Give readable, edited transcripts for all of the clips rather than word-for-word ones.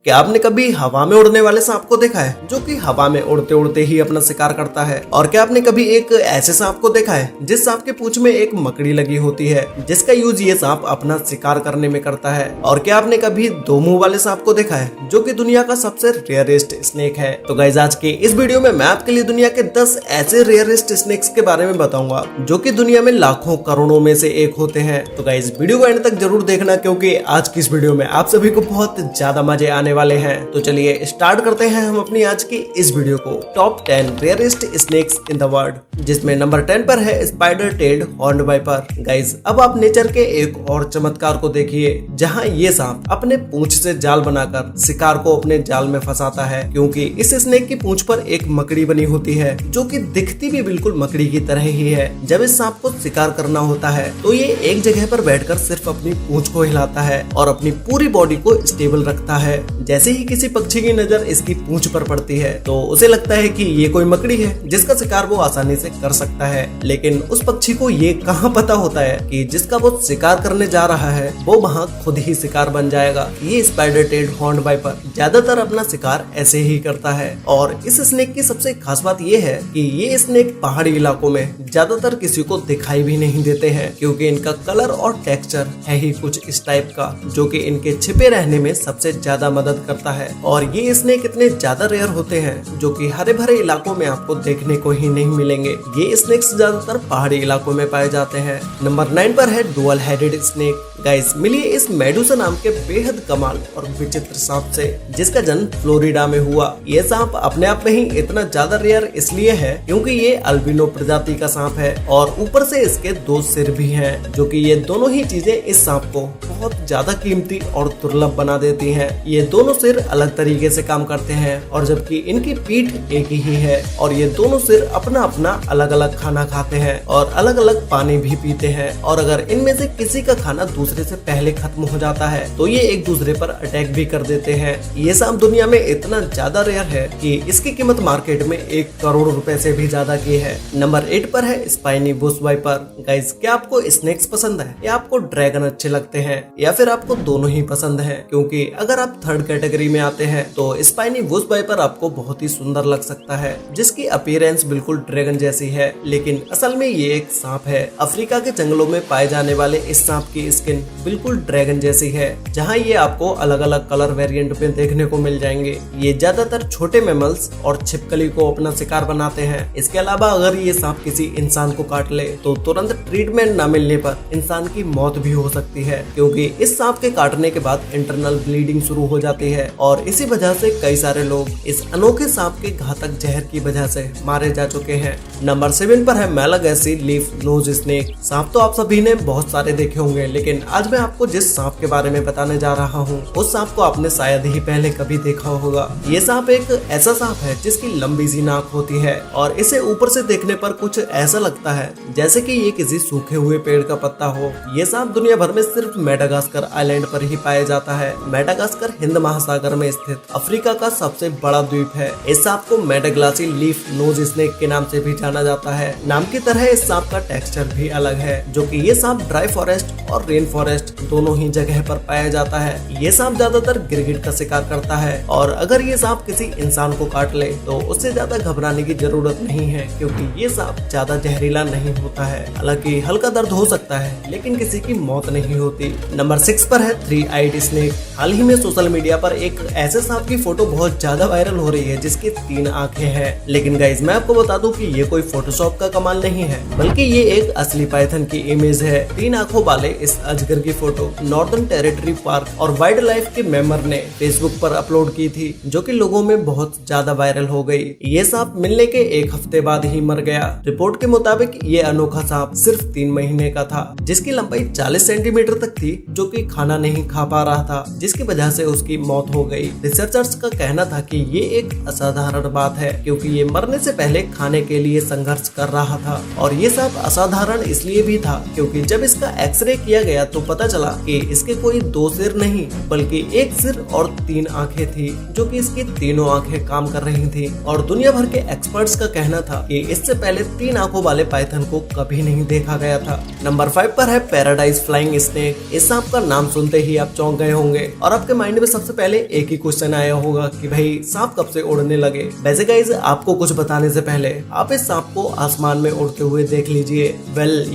क्या आपने कभी हवा में उड़ने वाले सांप को देखा है जो कि हवा में उड़ते उड़ते ही अपना शिकार करता है? और क्या आपने कभी एक ऐसे सांप को देखा है जिस सांप के पूंछ में एक मकड़ी लगी होती है जिसका यूज ये सांप अपना शिकार करने में करता है? और क्या आपने कभी दो मुंह वाले सांप को देखा है जो कि दुनिया का सबसे रेयरेस्ट स्नेक है? तो गाइस आज के इस वीडियो में मैं आपके लिए दुनिया के 10 ऐसे रेयरेस्ट स्नेक्स के बारे में बताऊंगा जो कि दुनिया में लाखों करोड़ों में से एक होते हैं। तो गाइस वीडियो को एंड तक जरूर देखना क्योंकि आज की इस वीडियो में आप सभी को बहुत ज्यादा मजे आने वाले हैं। तो चलिए स्टार्ट करते हैं हम अपनी आज की इस वीडियो को। Top 10 rarest snakes in the world, जिसमें नंबर 10 पर है spider tailed horned viper. Guys अब आप नेचर के एक और चमत्कार को देखिए जहां ये सांप अपने पूंछ से जाल बनाकर शिकार को अपने जाल में फंसाता है, क्योंकि इस स्नेक की पूंछ पर एक मकड़ी बनी होती है जो कि दिखती भी बिल्कुल मकड़ी की तरह ही है। जब इस सांप को शिकार करना होता है तो ये एक जगह पर बैठकर सिर्फ अपनी पूंछ को हिलाता है और अपनी पूरी बॉडी को स्टेबल रखता है। जैसे ही किसी पक्षी की नजर इसकी पूंछ पर पड़ती है तो उसे लगता है कि ये कोई मकड़ी है जिसका शिकार वो आसानी से कर सकता है, लेकिन उस पक्षी को ये कहाँ पता होता है कि जिसका वो शिकार करने जा रहा है वो वहाँ खुद ही शिकार बन जाएगा। ये स्पाइडर टेल्ड हॉर्न्ड वाइपर ज्यादातर अपना शिकार ऐसे ही करता है। और इस स्नेक की सबसे खास बात ये है कि ये स्नेक पहाड़ी इलाकों में ज्यादातर किसी को दिखाई भी नहीं देते हैं, क्योंकि इनका कलर और टेक्सचर है ही कुछ इस टाइप का जो कि इनके छिपे रहने में सबसे ज्यादा मदद करता है। और ये स्नेक इतने ज्यादा रेयर होते हैं जो कि हरे भरे इलाकों में आपको देखने को ही नहीं मिलेंगे। ये स्नेक्स ज्यादातर पहाड़ी इलाकों में पाए जाते हैं। नंबर 9 पर है डुअल हेडेड स्नेक। गाइस मिलिए इस मेडुसा नाम के बेहद कमाल और विचित्र सांप से जिसका जन्म फ्लोरिडा में हुआ। ये सांप अपने आप में ही इतना ज्यादा रेयर इसलिए है क्योंकि ये अल्बिनो प्रजाति का सांप है और ऊपर से इसके 2 सिर भी हैं, जो कि ये दोनों ही चीजें इस सांप को बहुत ज्यादा कीमती और दुर्लभ बना देती हैं। ये दोनों सिर अलग तरीके से काम करते हैं और जबकि इनकी पीठ एक ही है और ये दोनों सिर अपना अपना अलग अलग खाना खाते हैं और अलग अलग पानी भी पीते हैं। और अगर इनमें से किसी का खाना दूसरे से पहले खत्म हो जाता है तो ये एक दूसरे पर अटैक भी कर देते हैं। ये सांप दुनिया में इतना ज्यादा रेयर है कि इसकी कीमत मार्केट में 1 करोड़ रुपए से भी ज्यादा की है। नंबर 8 पर है स्पाइनी बुश वाइपर। गाइस क्या आपको स्नेक्स पसंद है या आपको ड्रैगन अच्छे लगते हैं या फिर आपको दोनों ही पसंद है? क्योंकि अगर आप थर्ड कैटेगरी में आते हैं तो स्पाइनी बुश वाइपर आपको बहुत ही सुंदर लग सकता है, जिसकी अपीयरेंस बिल्कुल ड्रैगन जैसी है, लेकिन असल में ये एक सांप है। अफ्रीका के जंगलों में पाए जाने वाले इस सांप की स्किन बिल्कुल ड्रैगन जैसी है, जहाँ ये आपको अलग अलग कलर वेरिएंट में देखने को मिल जाएंगे। ये ज्यादातर छोटे मैमल्स और छिपकली को अपना शिकार बनाते हैं। इसके अलावा अगर ये सांप किसी इंसान को काट ले तो तुरंत ट्रीटमेंट न मिलने पर इंसान की मौत भी हो सकती है, क्योंकि इस सांप के काटने के बाद इंटरनल ब्लीडिंग शुरू हो जाती है और इसी वजह से कई सारे लोग इस अनोखे सांप के घातक जहर की वजह से मारे जा चुके हैं। नंबर 7 पर है मैलागैसी लीफ नोज स्नेक। सांप तो आप सभी ने बहुत सारे देखे होंगे, लेकिन आज मैं आपको जिस सांप के बारे में बताने जा रहा हूँ उस सांप को आपने शायद ही पहले कभी देखा होगा। ये सांप एक ऐसा सांप है जिसकी लंबी सी नाक होती है और इसे ऊपर से देखने पर कुछ ऐसा लगता है जैसे कि ये किसी सूखे हुए पेड़ का पत्ता हो। ये सांप दुनिया भर में सिर्फ मेडागास्कर आइलैंड पर ही पाया जाता है। मेडागास्कर हिंद महासागर में स्थित अफ्रीका का सबसे बड़ा द्वीप है। इस सांप को मेडाग्लासी लीफ नोज स्नेक के नाम से भी जाना जाता है। नाम की तरह इस सांप का टेक्सचर भी अलग है, जो कि ये सांप ड्राई फॉरेस्ट और रेन फॉरेस्ट दोनों ही जगह पर पाया जाता है। ये सांप ज्यादातर गिरगिट का शिकार करता है और अगर ये सांप किसी इंसान को काट ले तो उससे ज्यादा घबराने की जरूरत नहीं है, क्योंकि ये सांप ज्यादा जहरीला नहीं होता है। हालांकि हल्का दर्द हो सकता है लेकिन किसी की मौत नहीं होती। नंबर 6 पर है 3 आइड स्नेक। हाल ही में सोशल मीडिया पर एक ऐसे सांप की फोटो बहुत ज्यादा वायरल हो रही है जिसकी 3 आंखें हैं, लेकिन गाइस मैं आपको बता दूं कि ये कोई फोटोशॉप का कमाल नहीं है, बल्कि ये एक असली पाइथन की इमेज है। 3 आंखों वाले इस अजगर की फोटो नॉर्दर्न टेरिटरी पार्क और वाइल्ड लाइफ के मेंबर ने फेसबुक पर अपलोड की थी, जो कि लोगों में बहुत ज्यादा वायरल हो गई। ये सांप मिलने के 1 हफ्ते बाद ही मर गया। रिपोर्ट के मुताबिक ये अनोखा सांप सिर्फ 3 महीने का था, जिसकी लंबाई 40 सेंटीमीटर तक थी, जो कि खाना नहीं खा पा रहा था, जिसकी वजह से उसकी मौत हो गई। रिसर्चर्स का कहना था कि ये एक असाधारण बात है, क्योंकि ये मरने से पहले खाने के लिए संघर्ष कर रहा था। और ये सांप असाधारण इसलिए भी था क्योंकि जब इसका एक्सरे किया गया तो पता चला कि इसके कोई 2 सिर नहीं बल्कि 1 सिर और 3 आंखें थी, जो कि इसकी तीनों आंखें काम कर रही थी। और दुनिया भर के एक्सपर्ट्स का कहना था कि इससे पहले 3 आंखों वाले पाइथन को कभी नहीं देखा गया था। नंबर 5 पर है पैराडाइज फ्लाइंग स्नेक। इस सांप का नाम सुनते ही आप चौंक गए होंगे और आपके माइंड में सबसे पहले एक ही क्वेश्चन आया होगा कि भाई सांप कब से उड़ने लगे। वैसे गाइस आपको कुछ बताने से पहले आप इस सांप को आसमान में उड़ते हुए देख लीजिए।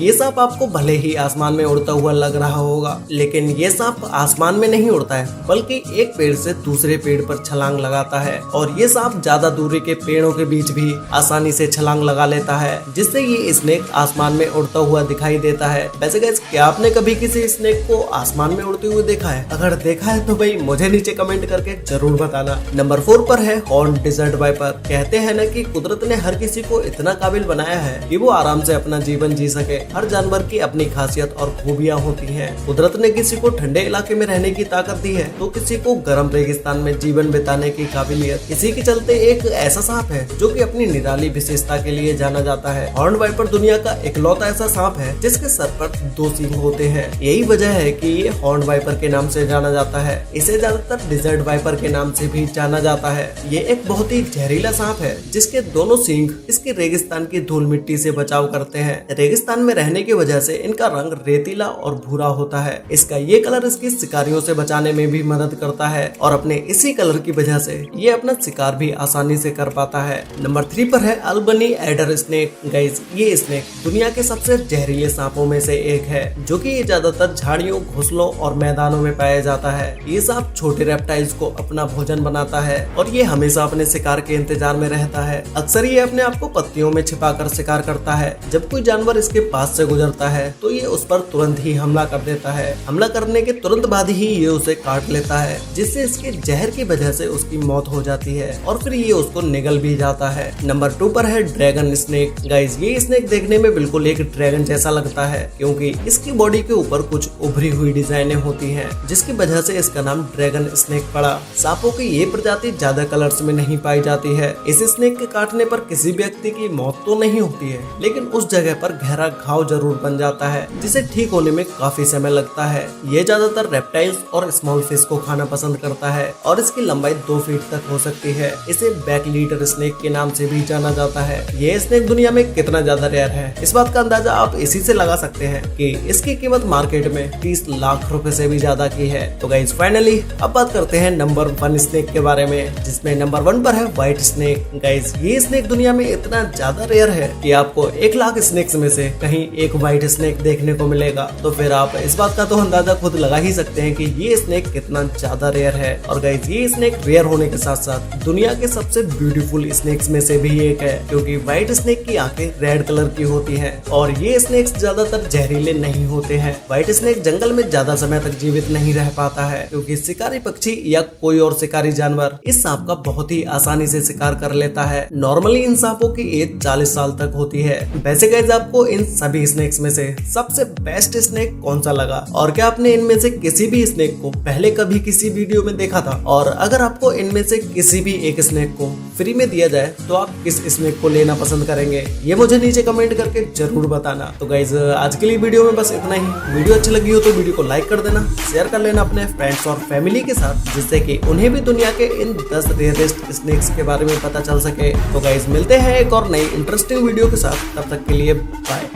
ये सांप आपको भले ही आसमान में उड़ता हुआ लग रहा होगा, लेकिन ये सांप आसमान में नहीं उड़ता है बल्कि एक पेड़ से दूसरे पेड़ पर छलांग लगाता है। और ये सांप ज्यादा दूरी के पेड़ों के बीच भी आसानी से छलांग लगा लेता है, जिससे ये स्नेक आसमान में उड़ता हुआ दिखाई देता है। वैसे गाइस क्या आपने कभी किसी स्नेक को आसमान में उड़ते हुए देखा है? अगर देखा है तो भाई मुझे नीचे कमेंट करके जरूर बताना। नंबर 4 पर है हॉर्न डेजर्ट वाइपर। कहते हैं ना कि कुदरत ने हर किसी को इतना काबिल बनाया है कि वो आराम से अपना जीवन जी सके। हर जानवर की अपनी खासियत और खूबियां होती हैं। कुदरत ने किसी को ठंडे इलाके में रहने की ताकत दी है तो किसी को गर्म रेगिस्तान में जीवन बिताने की काबिलियत। इसी के चलते एक ऐसा सांप है जो कि अपनी निराली विशेषता के लिए जाना जाता है। हॉर्न वाइपर दुनिया का इकलौता ऐसा सांप है जिसके सर पर 2 सींग होते हैं। यही वजह है कि ये हॉर्न वाइपर के नाम से जाना जाता है। इसे ज्यादातर डेजर्ट वाइपर के नाम से भी जाना जाता है। ये एक बहुत ही जहरीला सांप है जिसके दोनों सींग इसके रेगिस्तान की धूल मिट्टी से बचाव करते हैं। रेगिस्तान में रहने की वजह से इनका रंग रेतीला और भूरा होता है। इसका ये कलर इसकी शिकारियों से बचाने में भी मदद करता है और अपने इसी कलर की वजह से ये अपना शिकार भी आसानी से कर पाता है। नंबर 3 पर है अल्बनी एडर स्नेक। गाइस ये स्नेक दुनिया के सबसे जहरीले सांपों में से एक है, जो कि ये ज्यादातर झाड़ियों, घोंसलों और मैदानों में पाया जाता है। ये सांप छोटे रेप्टाइल्स को अपना भोजन बनाता है और ये हमेशा अपने शिकार के इंतजार में रहता है। अक्सर ये अपने आप को पत्तियों में छिपाकर शिकार करता है। जब कोई जानवर इसके पास से गुजरता है तो ये उस पर तुरंत ही हमला कर देता है। हमला करने के तुरंत बाद ही ये उसे काट लेता है, जिससे इसके जहर की वजह से उसकी मौत हो जाती है और फिर ये उसको निगल भी जाता है। नंबर 2 पर है ड्रैगन स्नेक। गाइस ये स्नेक देखने में बिल्कुल एक ड्रैगन जैसा लगता है, क्योंकि इसकी बॉडी के ऊपर कुछ उभरी हुई डिजाइनें होती हैं, जिसकी वजह से इसका नाम ड्रैगन स्नेक पड़ा। सांपों की ये प्रजाति ज्यादा कलर्स में नहीं पाई जाती है। इस स्नेक के काटने पर किसी व्यक्ति की मौत तो नहीं होती है, लेकिन उस जगह पर गहरा घाव जरूर बन जाता है, जिसे ठीक होने में काफी समय लगता है। ये ज्यादातर रेप्टाइल्स और स्मॉल फिश को खाना पसंद करता है और इसकी लंबाई 2 फीट तक हो सकती है। इसे बैक लीडर स्नेक के नाम से भी जाना जाता है। ये स्नेक दुनिया में कितना ज्यादा रेयर है, इस बात का अंदाजा आप इसी से लगा सकते हैं कि इसकी कीमत मार्केट में 30 लाख रुपए से भी ज्यादा की है। तो गाइस फाइनली अब बात करते हैं नंबर 1 स्नेक के बारे में, जिसमें नंबर 1 पर है व्हाइट स्नेक। गाइस ये स्नेक दुनिया में इतना ज्यादा रेयर है कि आपको 1 लाख स्नेक्स में से कहीं एक व्हाइट स्नेक देखने को मिलेगा। तो फिर आप इस बात का तो अंदाजा खुद लगा ही सकते हैं कि ये स्नेक कितना ज्यादा रेयर है। और गाइस ये स्नेक रेयर होने के साथ साथ दुनिया के सबसे ब्यूटीफुल स्नेक्स में से भी एक है, क्योंकि व्हाइट स्नेक की आंखें रेड कलर की होती हैं और ये स्नेक्स ज्यादातर जहरीले नहीं होते हैं। व्हाइट स्नेक जंगल में ज्यादा समय तक जीवित नहीं रह पाता है, क्योंकि शिकारी पक्षी या कोई और शिकारी जानवर इस सांप का बहुत ही आसानी से शिकार कर लेता है। नॉर्मली इन सांपों की एज 40 साल तक होती है। वैसे गाइस आपको इन सभी स्नेक्स में से सबसे बेस्ट स्नेक कौन सा लगा, और क्या आपने इनमें से किसी भी स्नेक को पहले कभी किसी वीडियो में देखा था? और अगर आपको इनमें से किसी भी एक स्नेक को फ्री में दिया जाए तो आप किस स्नेक को लेना पसंद करेंगे? ये मुझे नीचे कमेंट करके जरूर बताना। तो गाइस आज के लिए वीडियो में बस इतना ही। वीडियो अच्छी लगी हो तो वीडियो को लाइक कर देना, शेयर कर लेना अपने फ्रेंड्स और फैमिली के साथ, जिससे कि उन्हें भी दुनिया के इन 10 रेयरेस्ट स्नेक्स के बारे में पता चल सके। तो गाइस मिलते हैं एक और नई इंटरेस्टिंग वीडियो के साथ, तब तक के लिए बाय।